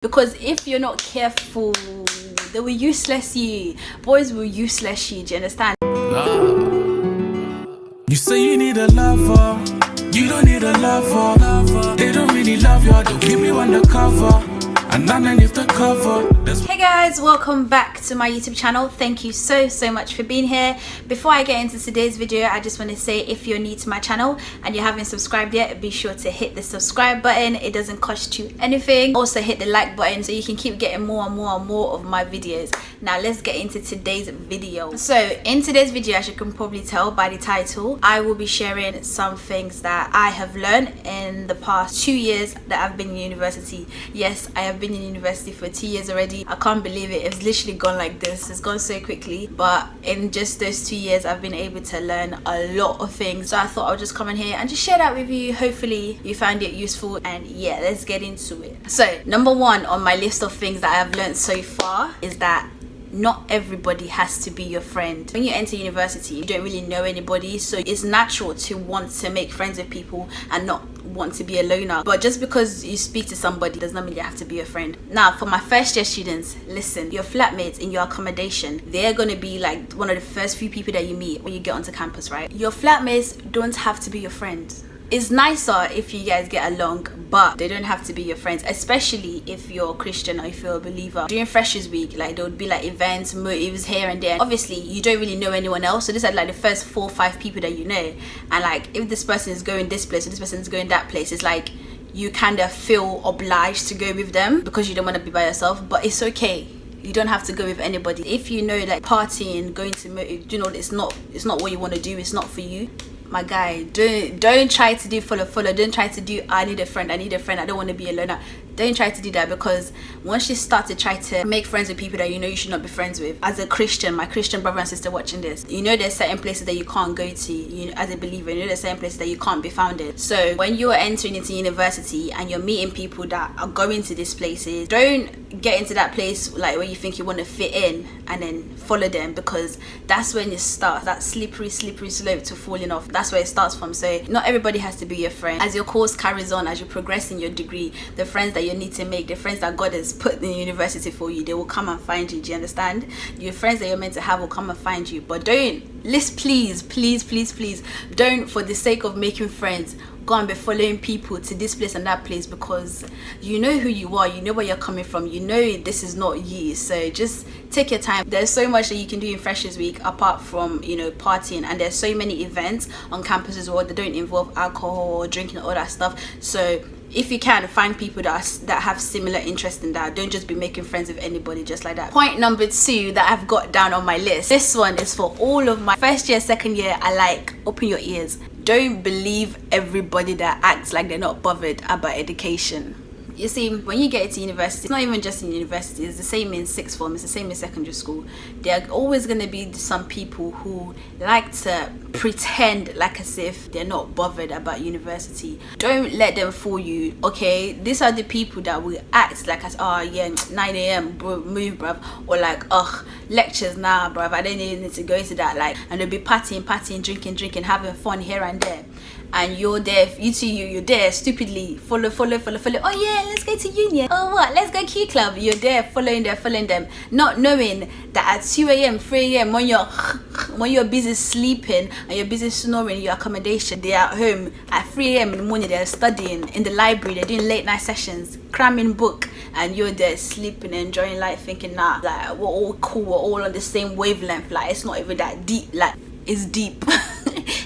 Because if you're not careful, they will useless you. Boys will useless you, do you understand? You say you need a lover, you don't need a lover. They don't really love you, they'll keep you undercover. And underneath the cover, hey guys, welcome back to my YouTube channel. Thank you so much for being here. Before I get into today's video, I just want to say, if you're new to my channel and you haven't subscribed yet, be sure to hit the subscribe button. It doesn't cost you anything. Also hit the like button so you can keep getting more and more of my videos. Now let's get into today's video. So in today's video, as you can probably tell by the title, I will be sharing some things that I have learned in the past 2 years that I've been in university. Yes, I have been in university for 2 years already. I can't believe it. It's literally gone like this. It's gone so quickly. But in just those 2 years, I've been able to learn a lot of things. So I thought I'll just come in here and just share that with you. Hopefully you find it useful. And yeah, let's get into it. So number one on my list of things that I've learned so far is that not everybody has to be your friend. When you enter university, you don't really know anybody, so it's natural to want to make friends with people and not want to be a loner. But just because you speak to somebody does not mean you have to be a friend. Now, for my first year students, listen, your flatmates in your accommodation, they're going to be like one of the first few people that you meet when you get onto campus, right? Your flatmates don't have to be your friends. It's nicer if you guys get along, but they don't have to be your friends, especially if you're Christian or if you're a believer. During Freshers Week, like there would be like events, motives here and there. Obviously, you don't really know anyone else, so these are like the first 4 or 5 people that you know. And like if this person is going this place or this person is going that place, it's like you kind of feel obliged to go with them because you don't want to be by yourself. But it's okay. You don't have to go with anybody. If you know like partying, going to motive, you know, it's not what you want to do. It's not for you. My guy, don't try to do follow. Don't try to do I need a friend, I don't want to be alone. Don't try to do that, because once you start to try to make friends with people that you know you should not be friends with, as a Christian, my Christian brother and sister watching this, you know there's certain places that you can't go to. You know, as a believer, you know there's certain places that you can't be found in. So when you're entering into university and you're meeting people that are going to these places, don't get into that place like where you think you want to fit in and then follow them, because that's when it starts, that slippery slope to falling off. That's where it starts from. So not everybody has to be your friend. As your course carries on, as you progress in your degree, the friends that you need to make, the friends that God has put in university for you, they will come and find you. Do you understand? Your friends that you're meant to have will come and find you. But please don't, for the sake of making friends, go and be following people to this place and that place, because you know who you are, you know where you're coming from, you know this is not you. So just take your time. There's so much that you can do in Freshers Week apart from, you know, partying, and there's so many events on campus as well that don't involve alcohol or drinking, all that stuff. So if you can, find people that have similar interest in that. Don't just be making friends with anybody just like that. Point number 2 that I've got down on my list, this one is for all of my first year, second year. Open your ears. Don't believe everybody that acts like they're not bothered about education. You see, when you get into university, it's not even just in university, it's the same in sixth form, it's the same in secondary school. There are always going to be some people who like to pretend like as if they're not bothered about university. Don't let them fool you, okay? These are the people that will act like as, oh yeah, 9 a.m, bro, move bruv, or like, ugh, lectures, nah bruv, I don't even need to go to that, like, and they'll be partying, drinking, having fun here and there. And you're there, you're there stupidly, follow. Oh yeah, let's go to union. Oh what, let's go Q club. You're there following them, not knowing that at 2 a.m, 3 a.m, when you're busy sleeping and you're busy snoring in your accommodation, they're at home at 3 a.m in the morning, they're studying in the library, they're doing late night sessions, cramming book, and you're there sleeping, enjoying life, thinking, nah, like we're all cool, we're all on the same wavelength, like it's not even that deep. Like it's deep.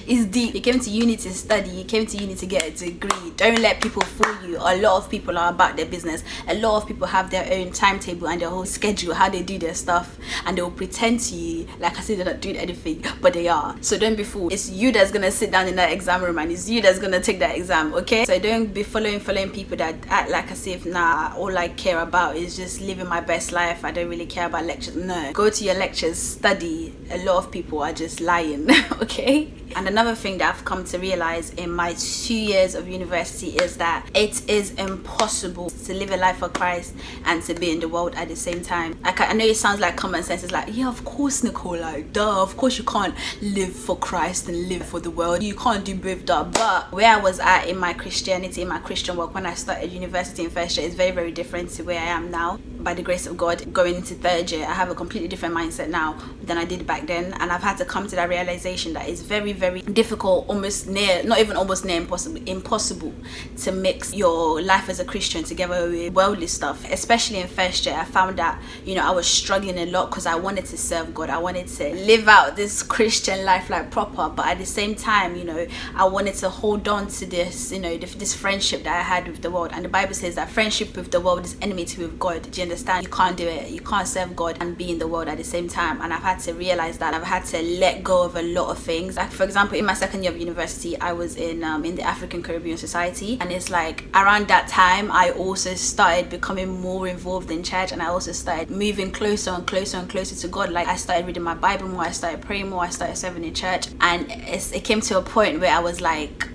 It's deep. You came to uni to study, you came to uni to get a degree. Don't let people fool you. A lot of people are about their business. A lot of people have their own timetable and their whole schedule, how they do their stuff, and they'll pretend to you like I said they're not doing anything, but they are. So don't be fooled. It's you that's gonna sit down in that exam room, and it's you that's gonna take that exam, okay? So don't be following people that act like as if, nah, all I care about is just living my best life, I don't really care about lectures. No, go to your lectures, study. A lot of people are just lying. Okay? And Another thing that I've come to realize in my 2 years of university is that it is impossible to live a life for Christ and to be in the world at the same time. Like, I know it sounds like common sense. It's like, yeah, of course, Nicole, like, duh, of course you can't live for Christ and live for the world. You can't do both, duh. But where I was at in my Christianity, in my Christian work, when I started university in first year, is very, very different to where I am now. By the grace of God, going into third year, I have a completely different mindset now than I did back then, and I've had to come to that realization that it's very, very difficult, almost near, not even almost near impossible to mix your life as a Christian together with worldly stuff. Especially in first year, I found that, you know, I was struggling a lot because I wanted to serve God. I wanted to live out this Christian life like proper, but at the same time, you know, I wanted to hold on to this, you know, this friendship that I had with the world. And the Bible says that friendship with the world is enmity with God. Do you understand? You can't do it. You can't serve God and be in the world at the same time. And I've had to realize that. I've had to let go of a lot of things. Like, for example, in my second year of university, I was in the African Caribbean Society, and it's like around that time I also started becoming more involved in church, and I also started moving closer and closer and closer to God. Like, I started reading my Bible more, I started praying more, I started serving in church, and it came to a point where I was like,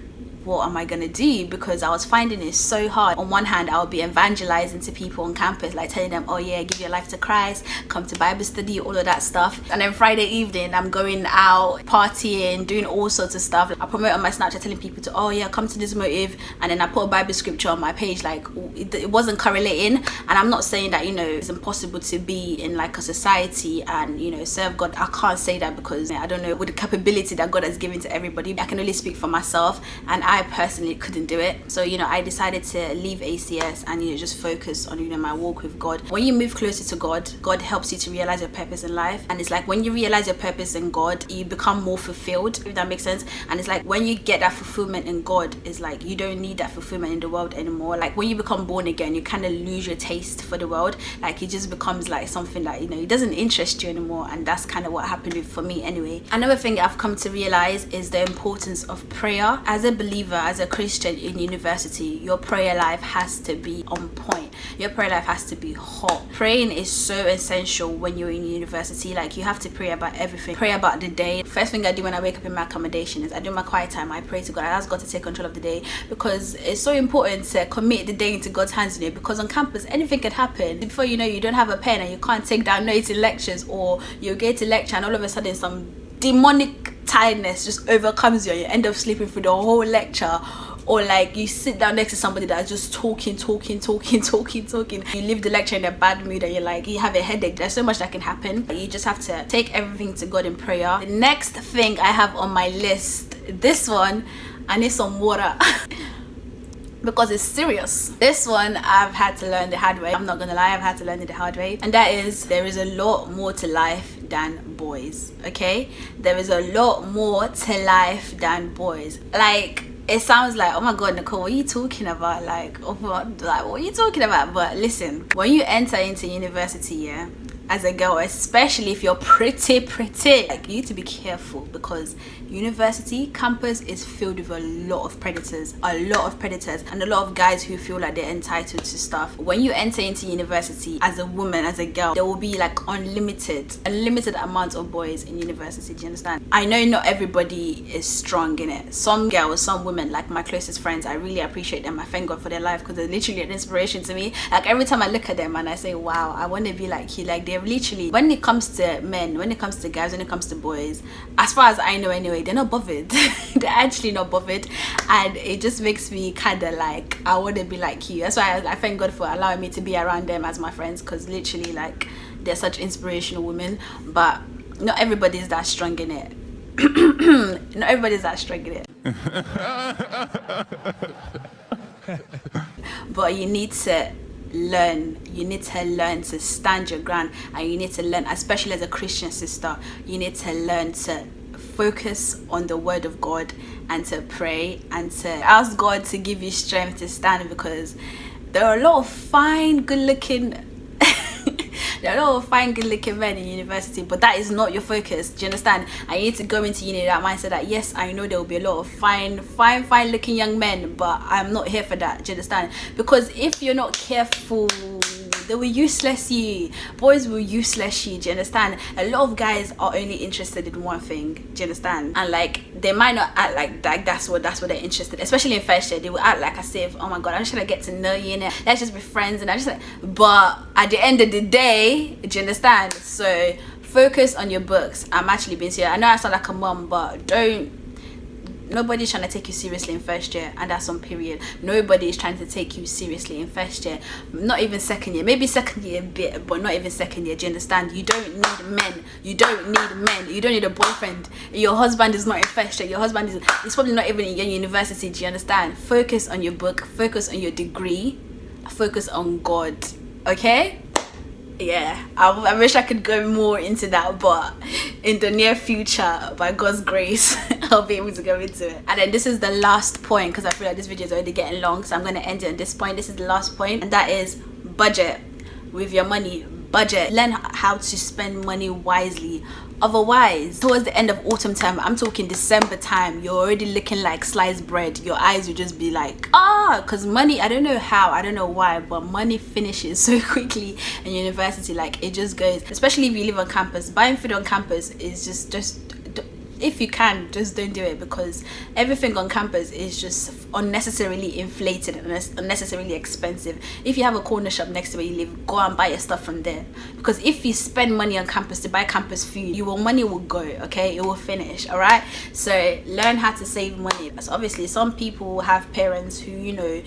what am I gonna do? Because I was finding it so hard. On one hand, I would be evangelizing to people on campus, like telling them, oh yeah, give your life to Christ, come to Bible study, all of that stuff. And then Friday evening, I'm going out partying, doing all sorts of stuff. I promote on my Snapchat telling people to, oh yeah, come to this motive, and then I put a Bible scripture on my page. Like, it wasn't correlating. And I'm not saying that, you know, it's impossible to be in like a society and, you know, serve God. I can't say that because I don't know with the capability that God has given to everybody. I can only speak for myself, and I personally couldn't do it. So, you know, I decided to leave ACS and, you know, just focus on, you know, my walk with God. When you move closer to God, God helps you to realize your purpose in life. And it's like when you realize your purpose in God, you become more fulfilled, if that makes sense. And it's like when you get that fulfillment in God, it's like you don't need that fulfillment in the world anymore. Like when you become born again, you kind of lose your taste for the world. Like it just becomes like something that, you know, it doesn't interest you anymore. And that's kind of what happened for me anyway. Another thing I've come to realize is the importance of prayer. As a believer, as a Christian in university, your prayer life has to be on point. Your prayer life has to be hot. Praying is so essential when you're in university. Like you have to pray about everything. Pray about the day. First thing I do when I wake up in my accommodation is I do my quiet time. I pray to God. I ask God to take control of the day, because it's so important to commit the day into God's hands, you know, because on campus anything could happen. Before you know, you don't have a pen and you can't take down notes in lectures, or you get to lecture and all of a sudden some demonic tiredness just overcomes you and you end up sleeping through the whole lecture. Or like you sit down next to somebody that's just talking. You leave the lecture in a bad mood and you're like, you have a headache. There's so much that can happen. You just have to take everything to God in prayer. The next thing I have on my list, this one, I need some water. Because it's serious. This one I've had to learn the hard way. I'm not gonna lie, I've had to learn it the hard way. And that is, there is a lot more to life than boys, okay? There is a lot more to life than boys. Like, it sounds like, oh my God, Nicole, what are you talking about? Like, what are you talking about? But listen, when you enter into university, yeah, as a girl, especially if you're pretty, like, you need to be careful, because university campus is filled with a lot of predators, and a lot of guys who feel like they're entitled to stuff. When you enter into university as a woman, as a girl, there will be like unlimited amounts of boys in university. Do you understand? I know not everybody is strong in it. Some girls, some women, like my closest friends, I really appreciate them. I thank God for their life, because they're literally an inspiration to me. Like every time I look at them and I say, wow, I want to be like you. Like they're literally, when it comes to men, when it comes to guys, when it comes to boys, as far as I know anyway, they're not bothered. They're actually not bothered, and it just makes me kind of like, I want to be like you. That's why I thank God for allowing me to be around them as my friends, because literally, like, they're such inspirational women. But not everybody is that strong in it. Not everybody's that strong in it. But you need to learn to stand your ground, and you need to learn, especially as a Christian sister, you need to learn to focus on the word of God and to pray and to ask God to give you strength to stand, because there are a lot of fine good looking men in university, but that is not your focus. Do you understand? And you need to go into uni that mindset that, yes, I know there will be a lot of fine looking young men, but I'm not here for that. Do you understand? Because if you're not careful, They will useless you. Boys will useless you. Do you understand? A lot of guys are only interested in one thing. Do you understand? And like they might not act like that. That's what they're interested in. Especially in first year, they will act like as if, oh my god, I'm just gonna get to know you and let's just be friends. And I just like, but at the end of the day, do you understand? So focus on your books. I'm actually being serious. I know I sound like a mom, but nobody's trying to take you seriously in first year, and that's on period. Nobody is trying to take you seriously in first year, not even second year. Maybe second year a bit, but not even second year. Do you understand? You don't need men. You don't need a boyfriend. Your husband is not in first year. Your husband is probably not even in your university. Do you understand? Focus on your book, focus on your degree, focus on God. Okay? Yeah, I wish I could go more into that, but in the near future, by God's grace, I'll be able to go into it. And then this is the last point, because I feel like this video is already getting long, so I'm going to end it on this point. This is the last point, and that is budget with your money. Budget. Learn how to spend money wisely. Otherwise, towards the end of autumn time, I'm talking December time, you're already looking like sliced bread. Your eyes will just be like, because money, I don't know how, I don't know why, but money finishes so quickly in university. Like it just goes, especially if you live on campus. Buying food on campus is just if you can, just don't do it, because everything on campus is just unnecessarily inflated and unnecessarily expensive. If you have a corner shop next to where you live, go and buy your stuff from there, because if you spend money on campus to buy campus food, your money will go, okay? It will finish. All right, so learn how to save money. So obviously some people have parents who, you know,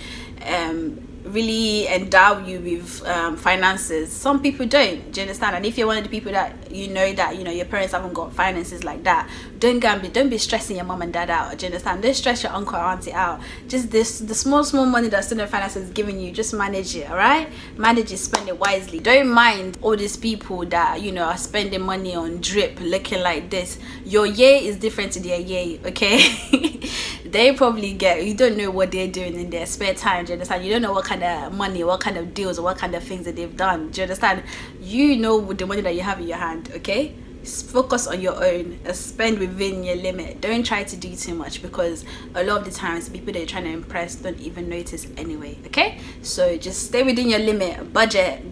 really endow you with finances. Some people don't. Do you understand? And if you're one of the people that you know your parents haven't got finances like that, don't be stressing your mom and dad out. Do you understand? Don't stress your uncle or auntie out. Just the small money that student finance is giving you, just manage it. All right, manage it, spend it wisely. Don't mind all these people that, you know, are spending money on drip, looking like this. Your year is different to their year, okay? They probably you don't know what they're doing in their spare time. Do you understand? You don't know what kind of money, what kind of deals, or what kind of things that they've done. Do you understand? You know with the money that you have in your hand, okay? Focus on your own, spend within your limit. Don't try to do too much, because a lot of the times the people that you're trying to impress don't even notice anyway, okay? So just stay within your limit. Budget.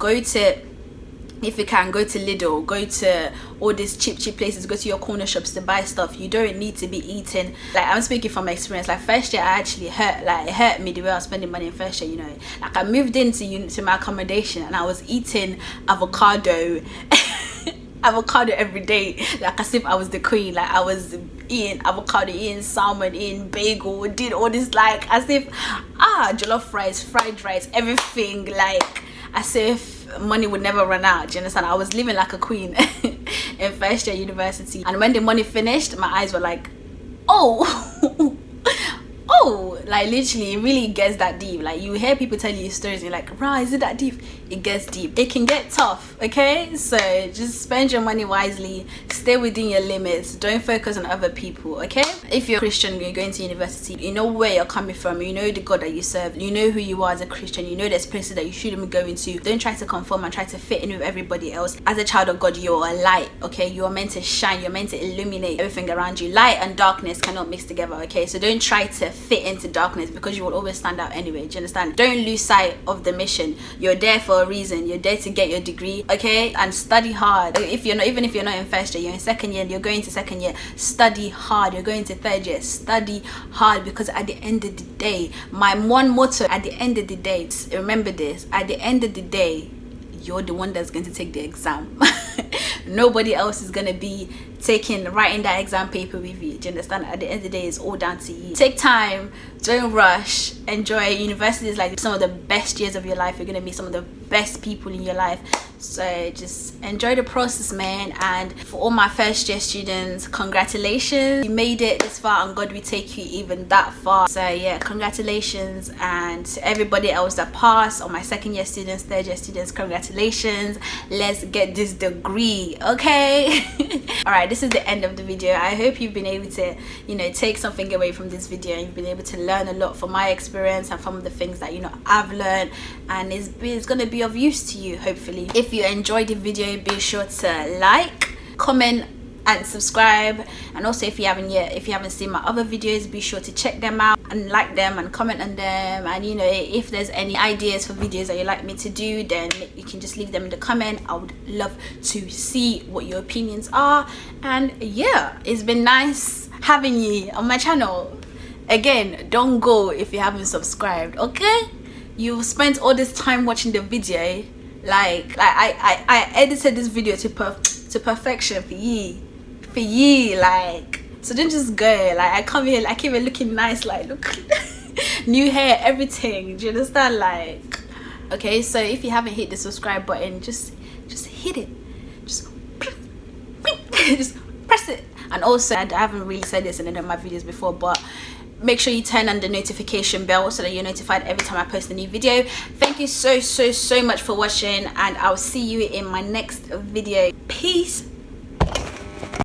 If you can, go to Lidl, go to all these cheap places, go to your corner shops to buy stuff. You don't need to be eating, like, I'm speaking from experience. Like first year, I actually it hurt me the way I was spending money in first year, you know. Like I moved into my accommodation and I was eating avocado every day, like as if I was the queen. Like I was eating avocado, eating salmon, eating bagel, did all this, like as if jollof rice, fried rice, everything, like as if money would never run out. Do you understand? I was living like a queen in first year university, and when the money finished, my eyes were like, oh like literally, it really gets that deep. Like you hear people tell you stories and you're like, right, is it that deep? It gets deep. It can get tough, okay? So just spend your money wisely, stay within your limits, don't focus on other people, okay? If you're a Christian, you're going to university, you know where you're coming from, you know the God that you serve, you know who you are as a Christian, you know there's places that you shouldn't be going to. Don't try to conform and try to fit in with everybody else. As a child of God, you're a light, okay? You're meant to shine, you're meant to illuminate everything around you. Light and darkness cannot mix together, okay? So don't try to fit into darkness, because you will always stand out anyway. Do you understand? Don't lose sight of the mission. You're there for a reason. You're there to get your degree, okay? And study hard. Even if you're not in first year, you're in second year, you're going to second year, study hard. You're going to third year, study hard, because at the end of the day, my one motto at the end of the day, remember this, at the end of the day, you're the one that's going to take the exam. Nobody else is going to be writing that exam paper with you. Do you understand? At the end of the day, it's all down to you. Take time, don't rush, enjoy. University is like some of the best years of your life. You're going to meet some of the best people in your life. So just enjoy the process, man. And for all my first year students, congratulations, you made it this far, and God will take you even that far. So yeah, congratulations. And to everybody else that passed, all my second year students, third year students, congratulations. Let's get this degree, okay? All right, this is the end of the video. I hope you've been able to, you know, take something away from this video, and you've been able to learn a lot from my experience and from the things that, you know, I've learned, and it's going to be of use to you, hopefully. If you enjoyed the video, be sure to like, comment, and subscribe. And also, if you haven't seen my other videos, be sure to check them out and like them and comment on them. And you know, if there's any ideas for videos that you'd like me to do, then you can just leave them in the comment. I would love to see what your opinions are. And yeah, it's been nice having you on my channel. Again, don't go if you haven't subscribed, okay? You've spent all this time watching the video. Like I edited this video to perfection for you, like, so don't just go. Like, I come here, I came here looking nice, like, look, new hair, everything. Do you understand? Like, okay, so if you haven't hit the subscribe button, just hit it, just press it. And also, I haven't really said this in any of my videos before, but make sure you turn on the notification bell so that you're notified every time I post a new video. Thank you so much for watching, and I'll see you in my next video. Peace